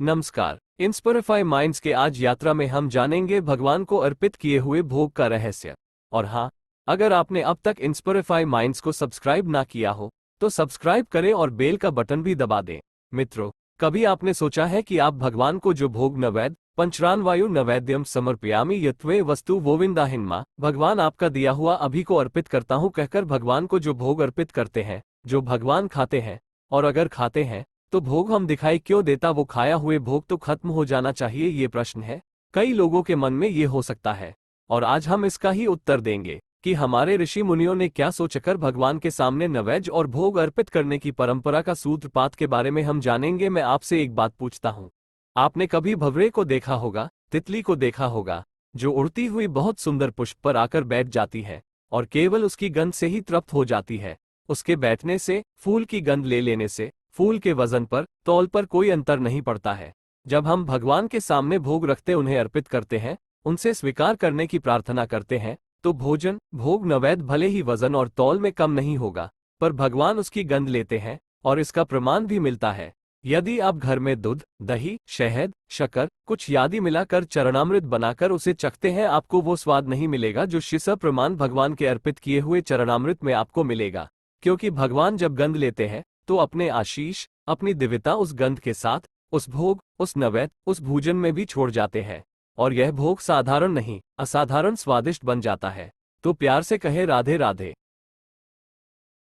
नमस्कार। इंस्पिरिफाई माइंड्स के आज यात्रा में हम जानेंगे भगवान को अर्पित किए हुए भोग का रहस्य। और हाँ, अगर आपने अब तक इंस्पिरिफाई माइंड्स को सब्सक्राइब ना किया हो तो सब्सक्राइब करें और बेल का बटन भी दबा दें। मित्रों, कभी आपने सोचा है कि आप भगवान को जो भोग नैवेद्य पंचरानवायु नैवेद्यम समर्पयामि यत्वे वस्तु गोविंदाहिन्मा, भगवान आपका दिया हुआ अभी को अर्पित करता हूँ कहकर भगवान को जो भोग अर्पित करते हैं, जो भगवान खाते हैं, और अगर खाते हैं तो भोग हम दिखाई क्यों देता, वो खाया हुए भोग तो खत्म हो जाना चाहिए, ये प्रश्न है कई लोगों के मन में ये हो सकता है। और आज हम इसका ही उत्तर देंगे कि हमारे ऋषि मुनियों ने क्या सोचकर भगवान के सामने नैवेद्य और भोग अर्पित करने की परंपरा का सूत्रपात के बारे में हम जानेंगे। मैं आपसे एक बात पूछता हूँ, आपने कभी भंवरे को देखा होगा, तितली को देखा होगा, जो उड़ती हुई बहुत सुंदर पुष्प पर आकर बैठ जाती है और केवल उसकी गंध से ही तृप्त हो जाती है। उसके बैठने से, फूल की गंध ले लेने से फूल के वजन पर, तौल पर कोई अंतर नहीं पड़ता है। जब हम भगवान के सामने भोग रखते, उन्हें अर्पित करते हैं, उनसे स्वीकार करने की प्रार्थना करते हैं, तो भोजन भोग नैवेद्य भले ही वजन और तौल में कम नहीं होगा, पर भगवान उसकी गंध लेते हैं और इसका प्रमाण भी मिलता है। यदि आप घर में दूध, दही, शहद, शक्कर, कुछ आदि मिलाकर चरणामृत बनाकर उसे चखते हैं, आपको वो स्वाद नहीं मिलेगा जो शिव प्रमाण भगवान के अर्पित किए हुए चरणामृत में आपको मिलेगा। क्योंकि भगवान जब गंध लेते हैं तो अपने आशीष, अपनी दिव्यता उस गंध के साथ, उस भोग, उस नैवेद्य, उस भोजन में भी छोड़ जाते हैं, और यह भोग साधारण नहीं, असाधारण स्वादिष्ट बन जाता है। तो प्यार से कहे राधे राधे।